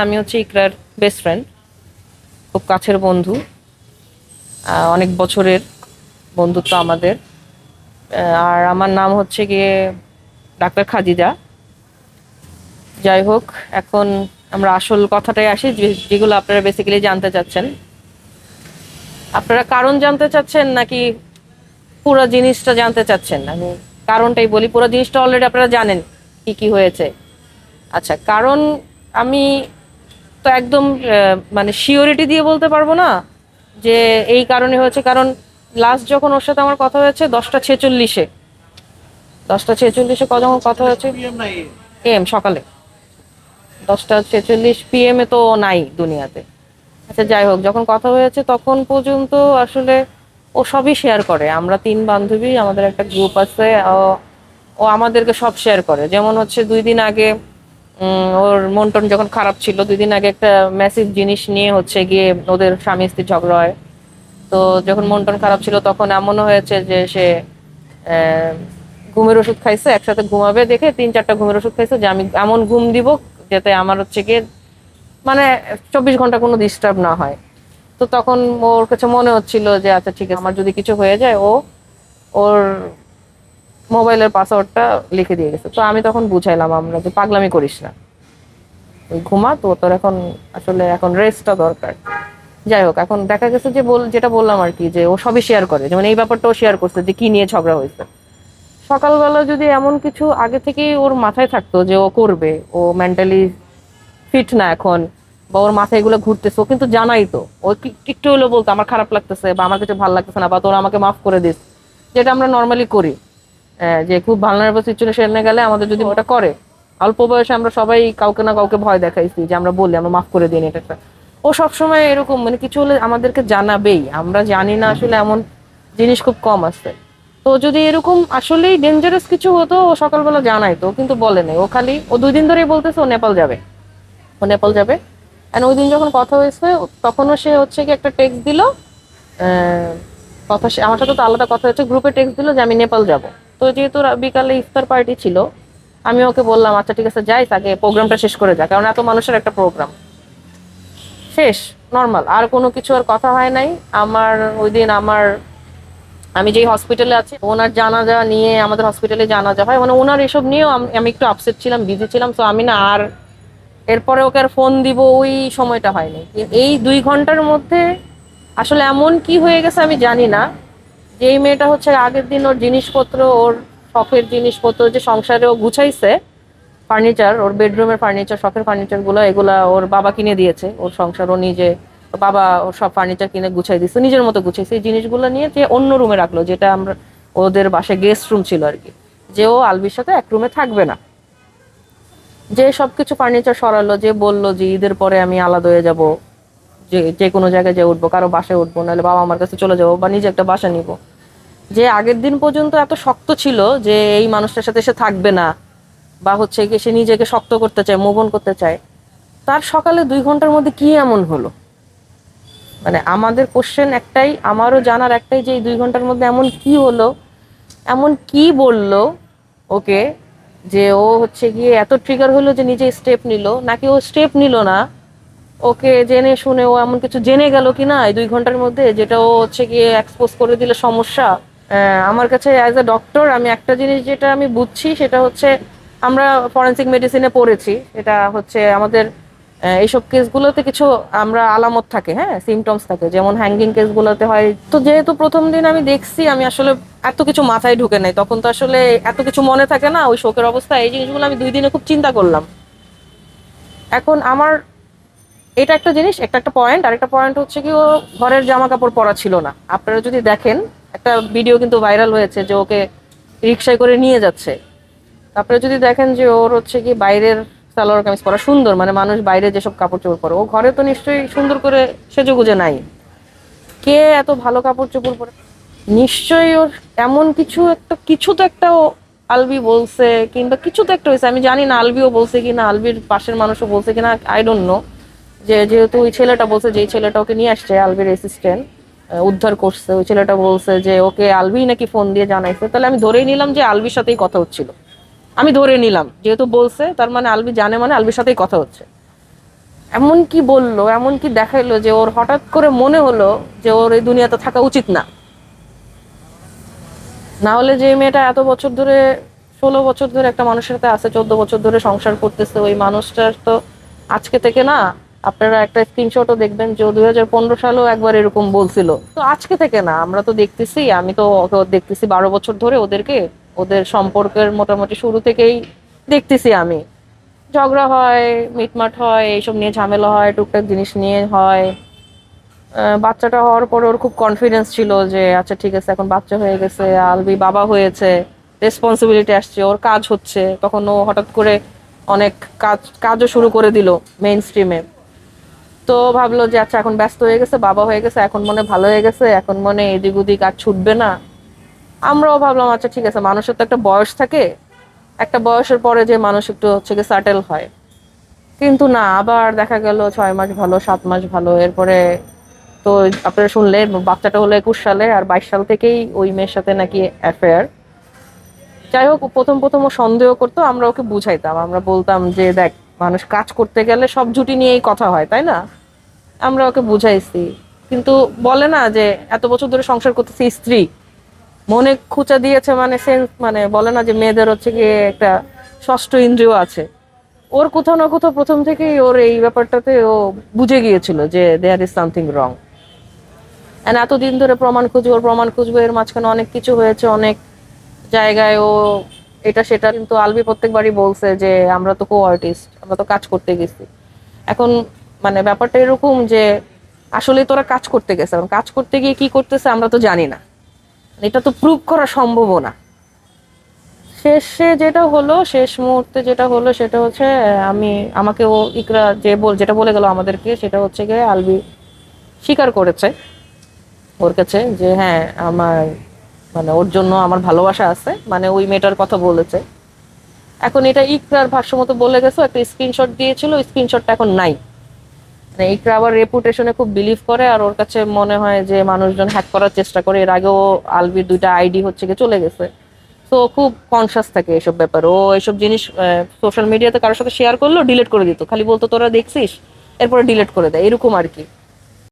আমি হচ্ছে ইকরার best friend, খুব কাছের বন্ধু। অনেক বছরের বন্ধুত্ব আমাদের। আর আমার নাম হচ্ছে গিয়ে ডাক্তার খাদিজা। যাই হোক, এখন আমরা আসল কথাটাই আসি, যেগুলো আপনারা বেসিক্যালি জানতে চাচ্ছেন। আপনারা কারণ জানতে চাচ্ছেন নাকি পুরো জিনিসটা জানতে চাচ্ছেন? আমি কারণটাই বলি, পুরো জিনিসটা অলরেডি আপনারা জানেন কি কি হয়েছে। আচ্ছা, কারণ আমি তো একদম মানে শিওরিটি দিয়ে বলতে পারবো না যে এই কারণে হয়েছে। কারণ লাস্ট যখন ওর সাথে আমার কথা হয়েছে 10টা 46-এ, 10টা 46-এ যখন কথা হয়েছে, এম সকালে 10টা 46 PM তো ও নাই দুনিয়াতে। আচ্ছা যাই হোক, যখন কথা হয়েছে তখন পর্যন্ত আসলে ও সবই শেয়ার করে। আমরা 3 বান্ধবী, আমাদের একটা গ্রুপ আছে। ও আমাদেরকে সব শেয়ার করে। যেমন হচ্ছে 2 দিন আগে ওর মন টন যখন খারাপ ছিল, 2 দিন আগে একটা ম্যাসিভ জিনিস নিয়ে হচ্ছে গিয়ে ওদের স্বামী স্ত্রী ঝগড়া হয়। তো যখন মন টন খারাপ ছিল তখন এমনও হয়েছে যে সে আহ, ঘুমের ওষুধ খাইছে, একসাথে ঘুমাবে দেখে 3-4টা ঘুমের ওষুধ খাইছে যে আমি এমন ঘুম দিব যাতে আমার হচ্ছে গিয়ে মানে 24 ঘন্টা কোনো ডিস্টার্ব না হয়। তো তখন ওর কাছে মনে হচ্ছিল যে আচ্ছা ঠিক আছে, আমার যদি কিছু হয়ে যায় ও ওর মোবাইলের পাসওয়ার্ডটা লিখে দিয়ে গেছে। তো আমি তখন বুঝাইলাম আমরা যে পাগলামি করিস না, তুই ঘুমা, তো তোর এখন আসলে এখন রেস্টটা দরকার। যাই হোক, এখন দেখা গেছে যে যেটা বললাম আর কি, যে ও সবই শেয়ার করে। যেমন এই ব্যাপারটাও শেয়ার করছে যে কি নিয়ে ঝগড়া হয়েছে। সকালবেলা যদি এমন কিছু আগে থেকেই ওর মাথায় থাকতো যে ও করবে, ও মেন্টালি ফিট না এখন, বা ওর মাথায় এগুলো ঘুরতেছে, ও কিন্তু জানাই তো। ও একটু হলেও বলতো আমার খারাপ লাগতেছে বা আমার কিছু ভালো লাগতেছে না, বা তোরা আমাকে মাফ করে দিস, যেটা আমরা নর্মালি করি। যে খুব ভালনারেবল সিচুয়েশনে গেলে আমাদের যদি ওটা করে। অল্প বয়সে আমরা সবাই কাউকে না কাউকে ভয় দেখাইছি যে আমরা বলি আমরা মাফ করে দিই এটা। ও সবসময় এরকম, মানে কিছু হলে আমাদেরকে জানাবেই। আমরা জানি না আসলে এমন জিনিস খুব কম আছে। তো যদি এরকম আসলেই ডেঞ্জারাস কিছু হতো ও সকালবেলা জানাই তো, কিন্তু বলে নাই। ও খালি 2 দিন ধরেই বলতেছে ও নেপাল যাবে, ও নেপাল যাবে। এন্ড ওই দিন যখন কথা হয়েছে তখনও সে হচ্ছে কি একটা টেক্সট দিল। কথা আমার সাথে তো আলাদা কথা হচ্ছে, গ্রুপে টেক্সট দিল যে আমি নেপাল যাব। তো যেহেতু বিকালে ইফতার পার্টি ছিল, আমি ওকে বললাম আচ্ছা ঠিক আছে যাই, তাকে প্রোগ্রামটা শেষ করে যা, কারণ এত মানুষের একটা প্রোগ্রাম শেষ, নর্মাল আর কোনো কিছু আর কথা হয় নাই। আমার ওই দিন আমি যেই হসপিটালে আছি ওনার জানাজা নিয়ে, আমাদের হসপিটালে জানাজা হয়, মানে ওনার এসব নিয়েও আমি একটু আপসেট ছিলাম, বিজি ছিলাম। তো আমি না আর এরপরে ওকে আর ফোন দিব ওই সময়টা হয়নি। এই 2 ঘন্টার মধ্যে আসলে এমন কি হয়ে গেছে আমি জানি না, যে এই মেয়েটা হচ্ছে আগের দিন ওর জিনিসপত্র, ওর শখের জিনিসপত্র যে সংসারে ও গুছাইছে, ফার্নিচার, ওর বেডরুমের ফার্নিচার, শখের ফার্নিচার গুলো, এগুলা ওর বাবা কিনে দিয়েছে। ওর সংসার ও নিজে, ওর বাবা ওর সব ফার্নিচার কিনে গুছাই দিচ্ছে, নিজের মতো গুছাইছে। এই জিনিসগুলো নিয়ে যে অন্য রুমে রাখলো, যেটা আমরা ওদের বাসায় গেস্ট রুম ছিল আর কি, যে ও আলবির সাথে এক রুমে থাকবে না। যে সবকিছু ফার্নিচার সরালো, যে বলল যে ঈদের পরে আমি আলাদা হয়ে যাব, যে যে কোনো জায়গায় যে উঠবো, কারো বাসায় উঠবো, নাহলে বাবা আমার কাছে চলে যাবো, বা নিজে একটা বাসা নিব। যে আগের দিন পর্যন্ত এত শক্ত ছিল যে এই মানুষটার সাথে সে থাকবে না, বা হচ্ছে কি সে নিজেকে শক্ত করতে চায়, মুভ অন করতে চায়, তার সকালে 2 ঘন্টার মধ্যে কি এমন হলো? মানে আমাদের কোশ্চেন একটাই, আমারও জানার একটাই, যে এই 2 ঘন্টার মধ্যে এমন কি হলো, এমন কি বললো ওকে, যে ও হচ্ছে গিয়ে এত ট্রিগার হলো যে নিজে স্টেপ নিল, নাকি ও স্টেপ নিল না, ওকে জেনে শুনে ও এমন কিছু জেনে গেল কিনা এই 2 ঘন্টার মধ্যে, যেটা ও হচ্ছে গিয়ে এক্সপোজ করে দিলে সমস্যা। আমার কাছে অ্যাজ এ ডক্টর আমি একটা জিনিস যেটা আমি বুঝছি সেটা হচ্ছে, আমরা ফরেনসিক মেডিসিনে পড়েছি, এটা হচ্ছে আমাদের এইসব কেসগুলোতে কিছু আমরা আলামত থাকে, হ্যাঁ সিমটমস থাকে, যেমন হ্যাঙ্গিং কেসগুলোতে হয়। তো যেহেতু প্রথম দিন আমি দেখছি, আমি আসলে এত কিছু মাথায় ঢুকে নাই তখন, তো আসলে এত কিছু মনে থাকে না ওই শোকের অবস্থা। এই জিনিসগুলো আমি 2 দিনে খুব চিন্তা করলাম। এখন আমার এটা একটা জিনিস, একটা পয়েন্ট। আরেকটা পয়েন্ট হচ্ছে কি, ও ঘরের জামা কাপড় পরা ছিল না। আপনারা যদি দেখেন, একটা ভিডিও কিন্তু ভাইরাল হয়েছে যে ওকে রিক্সায় করে নিয়ে যাচ্ছে। আপনারা যদি দেখেন যে ওর হচ্ছে কি বাইরের সালোয়ার কামিজ পরা সুন্দর, মানে মানুষ বাইরে যেসব কাপড় চোপড় পরে, ও ঘরে তো নিশ্চয়ই সুন্দর করে সেজেগুজে নাই। কে এত ভালো কাপড় চোপড় পরে? নিশ্চয়ই ওর এমন কিছু একটা, কিছু তো একটা আলবি বলছে, কিংবা কিছু তো একটা হয়েছে। আমি জানি না আলবিও বলছে কিনা, আলবির পাশের মানুষও বলছে কিনা, আই ডোন্ট নো। যেহেতু ওই ছেলেটা বলছে, যে ছেলেটা ওকে নিয়ে আসছে, আলবির অ্যাসিস্ট্যান্ট উদ্ধার করছে, ওই ছেলেটা বলছে যে ওকে আলবি নাকি ফোন দিয়ে জানাইছে। তাহলে আমি ধরেই নিলাম যে আলবির সাথেই কথা হচ্ছিল। আমি ধরে নিলাম, যেহেতু বলছে তার মানে আলবি জানে, মানে আলবির সাথেই কথা হচ্ছে। এমন কি বললো, এমন কি দেখাইলো যে ওর হঠাৎ করে মনে হলো যে ওর এই দুনিয়াতে থাকা উচিত না। না হলে যে মেয়েটা এত বছর ধরে, 16 বছর ধরে একটা মানুষের সাথে আছে, 14 বছর ধরে সংসার করতেছে, ওই মানুষটার তো আজকে থেকে না। আপনারা একটা স্ক্রিনশটও দেখবেন যে 2015 সালেও একবার এরকম বলছিল। তো আজকে থেকে না, আমরা তো দেখতেছি, আমি তো ওকে দেখতেছি 12 বছর ধরে ওদেরকে, ওদের সম্পর্কের মোটামুটি শুরু থেকেই দেখতেছি আমি। ঝগড়া হয়, মিটমাট হয়, এইসব নিয়ে ঝামেলা হয়, টুকটাক জিনিস নিয়ে হয়। বাচ্চাটা হওয়ার পর ওর খুব কনফিডেন্স ছিল যে আচ্ছা ঠিক আছে, এখন বাচ্চা হয়ে গেছে, আলবি বাবা হয়েছে, রেসপন্সিবিলিটি আসছে, ওর কাজ হচ্ছে। তখন ও হঠাৎ করে অনেক কাজও শুরু করে দিল মেইন স্ট্রিমে। তো ভাবলো যে আচ্ছা এখন ব্যস্ত হয়ে গেছে, বাবা হয়ে গেছে, এখন মনে ভালো হয়ে গেছে, এখন মনে এদিক ওদিক আর ছুটবে না। আমরাও ভাবলাম আচ্ছা ঠিক আছে, মানুষের তো একটা বয়স থাকে, একটা বয়সের পরে যে মানুষ একটু হচ্ছে গিয়ে সেটেল হয়। কিন্তু না, আবার দেখা গেল 6 মাস ভালো, 7 মাস ভালো, এরপরে তো আপনারা শুনলেন বাচ্চাটা হলো 21 সালে, আর 22 সাল থেকেই ওই মেয়ের সাথে নাকি অ্যাফেয়ার। যাই হোক, প্রথম প্রথম ও সন্দেহ করতো, আমরা ওকে বুঝাইতাম, আমরা বলতাম যে দেখ, মানুষ কাজ করতে গেলে সব জুটি নিয়েই কথা হয়, তাই না? আমরা ওকে বুঝাইছি। কিন্তু বলে না যে এত বছর ধরে সংসার করতেছি, স্ত্রী মনে খুঁচা দিয়েছে, মানে সেন্স, মানে বলে না যে মেয়েদের হচ্ছে গিয়ে একটা ষষ্ঠ ইন্দ্রিয় আছে। ওর কোথাও না কোথাও প্রথম থেকেই ওর এই ব্যাপারটাতে ও বুঝে গিয়েছিল যে there is something wrong. And এতদিন ধরে প্রমাণ খুঁজবো, ওর প্রমাণ খুঁজবো, এর মাঝখানে অনেক কিছু হয়েছে, অনেক জায়গায় ও এটা সেটা। কিন্তু আলবি প্রত্যেকবারই বলছে যে আমরা তো কো আর্টিস্ট, আমরা তো কাজ করতে গেছি। এখন মানে ব্যাপারটা এরকম যে আসলে তোরা কাজ করতে গেছে, এখন কাজ করতে গিয়ে কি করতেছে আমরা তো জানি না, এটা তো প্রুভ করা সম্ভব না। শেষে যেটা হলো, শেষ মুহূর্তে যেটা হলো সেটা হচ্ছে আমি, আমাকে ও ইকরা যেটা বলে গেল আমাদেরকে, সেটা হচ্ছে গিয়ে আলবি স্বীকার করেছে ওর কাছে যে হ্যাঁ আমার, মানে ওর জন্য আমার ভালোবাসা আছে, মানে ওই মেয়েটার কথা বলেছে। এখন এটা ইকরার ভাষ্য মতো বলে গেছে, একটা স্ক্রিনশট দিয়েছিল, স্ক্রিনশটটা এখন নাই। মানে ইকরা আবার রেপুটেশনে খুব বিলিভ করে, আর ওর কাছে মনে হয় যে মানুষজন হ্যাক করার চেষ্টা করে। এর আগেও আলবির 2টা আইডি হচ্ছে গিয়ে চলে গেছে। তো খুব কনসাস থাকে এসব ব্যাপার। ও এসব জিনিস সোশ্যাল মিডিয়াতে কারোর সাথে শেয়ার করলো, ডিলিট করে দিত, খালি বলতো তোরা দেখছিস, এরপরে ডিলিট করে দেয়, এরকম আর কি।